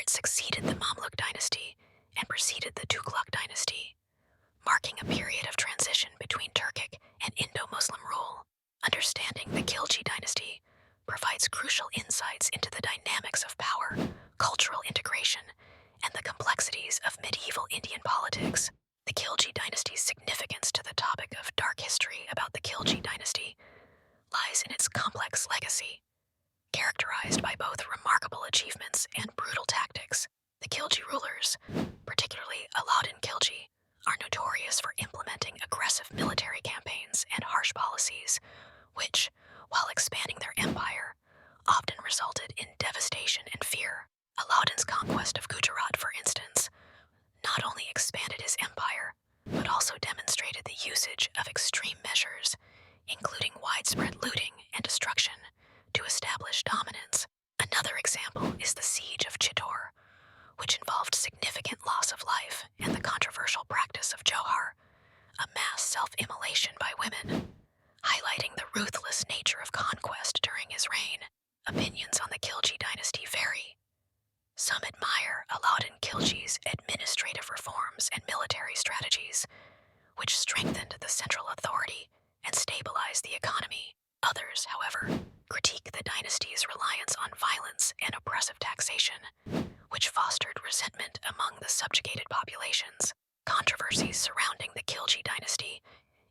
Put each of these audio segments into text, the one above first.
It succeeded the Mamluk dynasty and preceded the Tughlaq dynasty, marking a period of transition between Turkic and Indo-Muslim rule. Understanding the Khilji dynasty provides crucial insights into the dynamics of power, cultural integration, and the complexities of medieval Indian politics. The Khilji dynasty's significance to the topic of dark history about the Khilji dynasty lies in its complex legacy, characterized by both remarkable achievements and brutal tactics. The Khilji rulers, particularly Alauddin Khilji, are notorious for implementing aggressive military campaigns and harsh policies, which, while expanding their empire, often resulted in devastation and fear. Alauddin's conquest of Gujarat, for instance, not only expanded his empire, but also demonstrated the usage of extreme measures, including widespread looting and destruction, to establish dominance. Another example is the siege of Chittor, which involved significant loss of life and the controversial practice of johar, a mass self-immolation by women, highlighting the ruthless nature of conquest during his reign. Opinions on the Khilji dynasty vary. Some admire Alauddin Khilji's administrative reforms and military strategies, which strengthened the central authority and stabilized the economy. Others, however, critique the dynasty's reliance on violence and oppressive taxation, which fostered resentment among the subjugated populations. Controversies surrounding the Khilji dynasty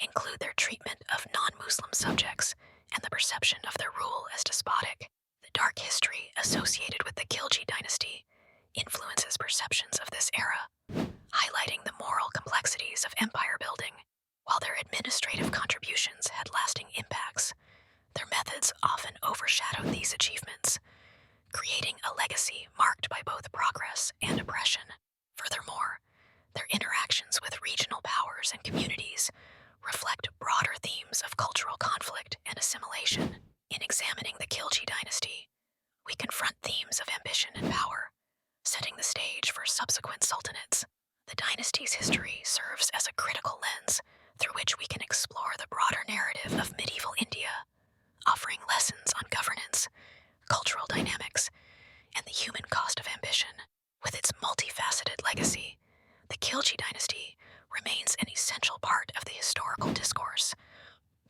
include their treatment of non-Muslim subjects and the perception of their rule as despotic. The dark history associated with the Khilji dynasty influences perceptions of this era, highlighting the moral complexities of empire building. While their administrative contributions had lasting impacts, their methods often overshadowed these achievements, creating a legacy marked by both progress and oppression. Furthermore, their interactions with regional powers and communities reflect broader themes of cultural conflict and assimilation. In examining the Khilji dynasty, we confront themes of ambition and power, setting the stage for subsequent sultanates. The dynasty's history serves as a critical lens through which we can explore the broader narrative of medieval India, offering lessons on governance, cultural dynamics, and the human cost of ambition. With its multifaceted legacy, the Khilji dynasty remains an essential part of the historical discourse,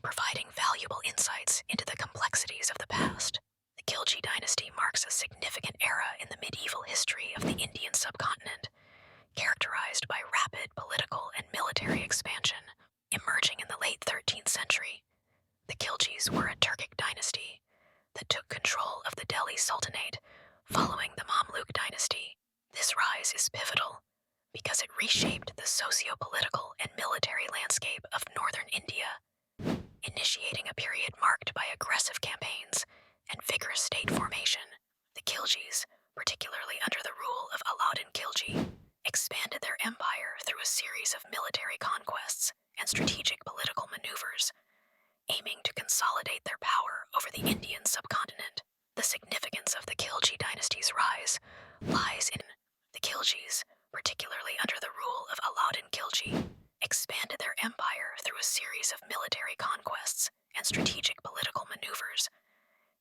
providing valuable insights into the complexities of the past. The Khilji dynasty marks a significant era in the medieval history of the Indian subcontinent, characterized by rapid political and military expansion. Emerging in the late 13th century, the Khiljis were a Turkic dynasty that took control of the Delhi Sultanate following the Mamluk dynasty. This rise is pivotal because it reshaped the socio-political and military landscape of northern India, initiating a period marked by aggressive campaigns and vigorous state formation. The Khiljis, particularly under the rule of Alauddin Khilji, expanded their empire through a series of military conquests and strategic political maneuvers, aiming to consolidate their power over the Indian subcontinent. The significance of the Khilji dynasty's rise lies in the Khiljis, particularly under the rule of Alauddin Khilji, expanded their empire through a series of military conquests and strategic political maneuvers,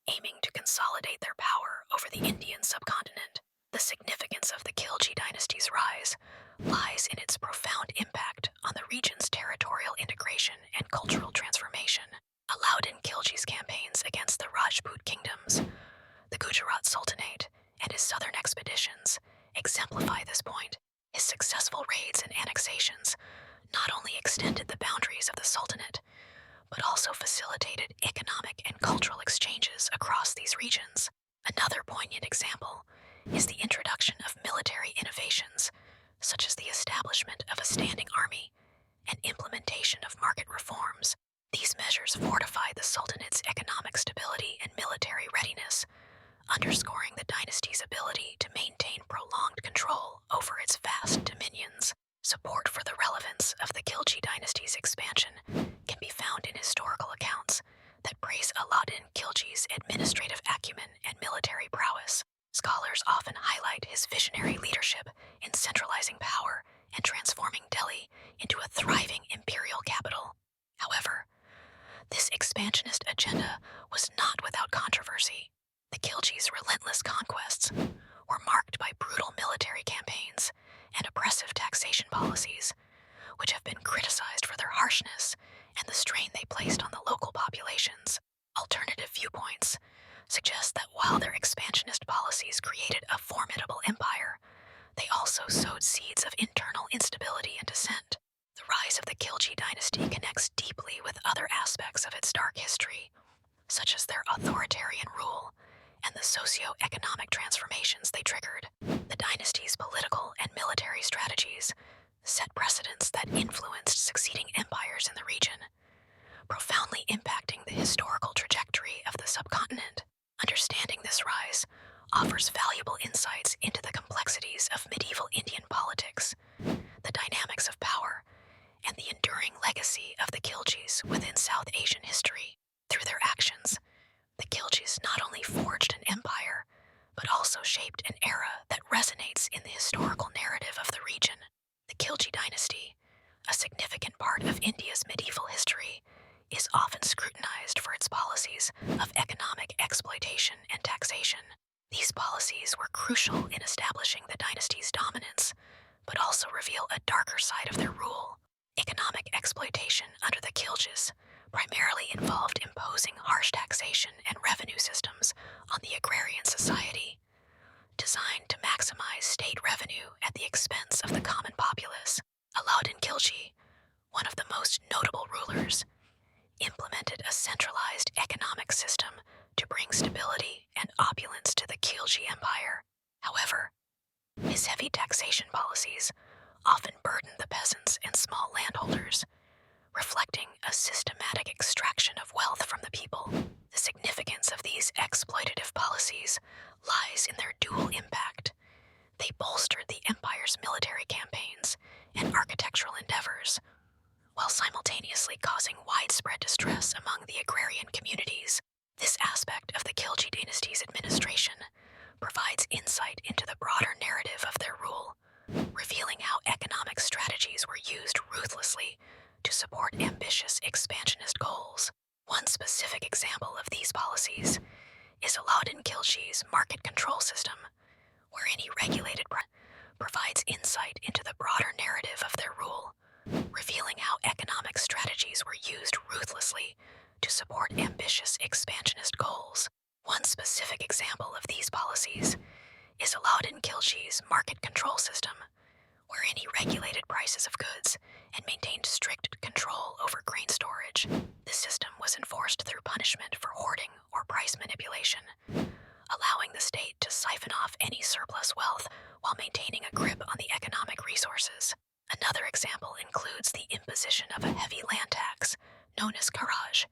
aiming to consolidate their power over the Indian subcontinent. The significance of the Khilji dynasty's rise lies in its profound impact on the region's territorial integration and cultural transformation. Alauddin Khilji's campaigns against the Rajput kingdoms, the Gujarat Sultanate, and his southern expeditions exemplify this point. His successful raids and annexations not only extended the boundaries of the Sultanate, but also facilitated economic and cultural exchanges across these regions. Another poignant example is the introduction of military innovations, such as the establishment of a standing army and implementation of market reforms. These measures fortified the Sultanate's economic stability and military readiness, underscoring the dynasty's ability to maintain prolonged control over its vast dominions. Support for the relevance of the Khilji dynasty's expansion can be found in historical accounts that praise Alauddin Khilji's administrative acumen and military prowess. Scholars often highlight his visionary leadership in centralizing power and transforming Delhi into a thriving imperial capital. However, this expansionist agenda was not without controversy. The Khiljis' relentless conquests were marked by brutal historical narrative of the region. The Khilji Dynasty, a significant part of India's medieval history, is often scrutinized for its policies of economic exploitation and taxation. These policies were crucial in establishing the dynasty's dominance, but also reveal a darker side of their rule. Economic exploitation under the Khiljis primarily involved imposing harsh taxation and revenue systems on the agrarian society, designed to maximize state revenue at the expense of the common populace. Alauddin Khilji, one of the most notable rulers, implemented a centralized economic system to bring stability and opulence to the Khilji Empire. However, his heavy taxation policies often burdened the peasants and small landholders, reflecting a systematic extraction of wealth from the people. The significance of these exploitative policies lies in their dual impact. They bolstered the empire's military campaigns and architectural endeavors, while simultaneously causing widespread distress among the agrarian communities. This aspect of the Khilji dynasty's administration provides insight into the broader narrative of their rule, revealing how economic strategies were used ruthlessly to support ambitious expansionist goals. One specific example of these policies is Alauddin Khilji's market control system, where any regulated provides insight into the broader narrative of their rule, revealing how economic strategies were used ruthlessly to support ambitious expansionist goals. One specific example of these policies is Alauddin Khilji's market control system, where any regulated prices of goods and maintained strict control over grain storage. This system was enforced through punishment for hoarding or price manipulation, allowing the state to siphon off any surplus wealth while maintaining a grip on the economic resources. Another example includes the imposition of a heavy land tax, known as kharaj,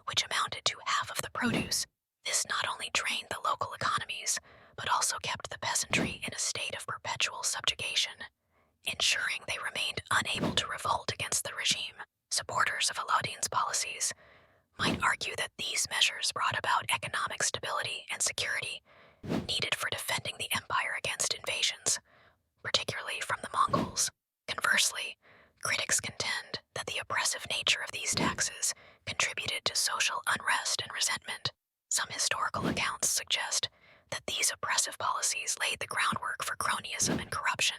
which amounted to half of the produce. This not only drained the local economies, but also kept the peasantry in a state of perpetual subjugation, ensuring they remained unable to revolt against the regime. Supporters of Alauddin's policies might argue that these measures brought about economic stability and security needed for defending the empire against invasions, particularly from the Mongols. Conversely, critics contend that the oppressive nature of these taxes contributed to social unrest and resentment. Some historical accounts suggest that these oppressive policies laid the groundwork for cronyism and corruption,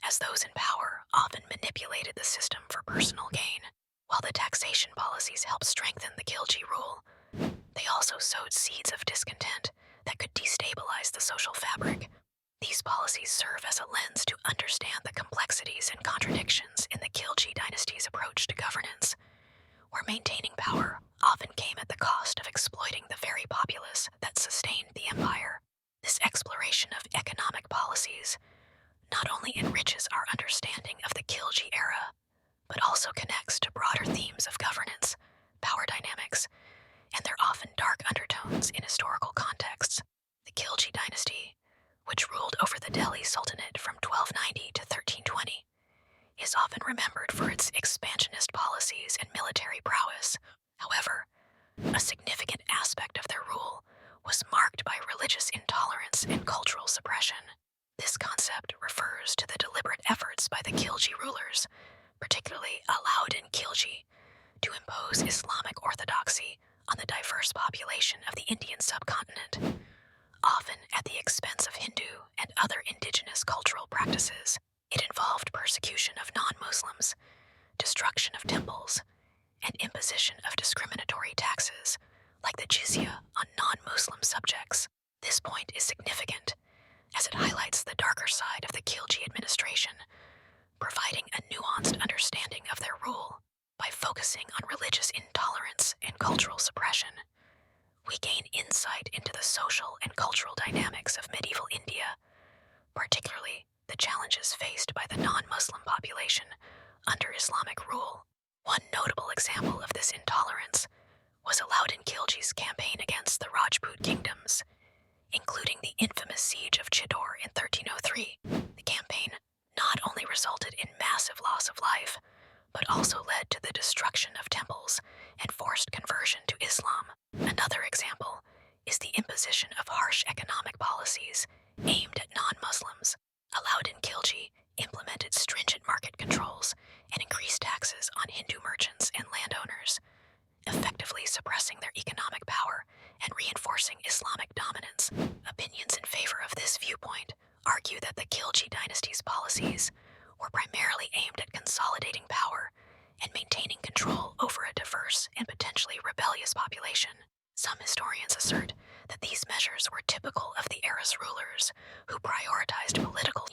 as those in power often manipulated the system for personal gain. While the taxation policies helped strengthen the Khilji rule, they also sowed seeds of discontent that could destabilize the social fabric. These policies serve as a lens to understand the complexities and contradictions in the Khilji dynasty's approach to governance, where maintaining power often came at the cost of exploiting the very populace that sustained the empire. This exploration of economic policies not only enriches our understanding of the Khilji era, but also connects to broader themes of governance, power dynamics, and their often dark undertones in historical contexts. The Khilji dynasty, which ruled over the Delhi Sultanate from 1290 to 1320, is often remembered for its expansionist policies and military prowess. However, a significant aspect of their rule was marked by religious intolerance and cultural suppression. This concept refers to the deliberate efforts by the Khilji rulers, particularly Alauddin Khilji, to impose Islamic orthodoxy on the diverse population of the Indian subcontinent, often at the expense of Hindu and other indigenous cultural practices. It involved persecution of non-Muslims, destruction of temples, and imposition of discriminatory taxes, like the jizya on non-Muslim subjects. This point is significant, as it highlights the darker side of the Khilji administration, providing a nuanced understanding of their rule. By focusing on religious intolerance and cultural suppression, we gain insight into the social and cultural dynamics of medieval India, particularly the challenges faced by the non-Muslim population under Islamic rule. One notable example of this intolerance was Alauddin Khilji's campaign against the Rajput kingdoms, including the infamous siege of Chittor in 1303. The campaign not only resulted in massive loss of life, but also led to the destruction of temples and forced conversion to Islam. Another example is the imposition of harsh economic policies aimed at non-Muslims. Alauddin Khilji Dynasty's policies were primarily aimed at consolidating power and maintaining control over a diverse and potentially rebellious population. Some historians assert that these measures were typical of the era's rulers, who prioritized political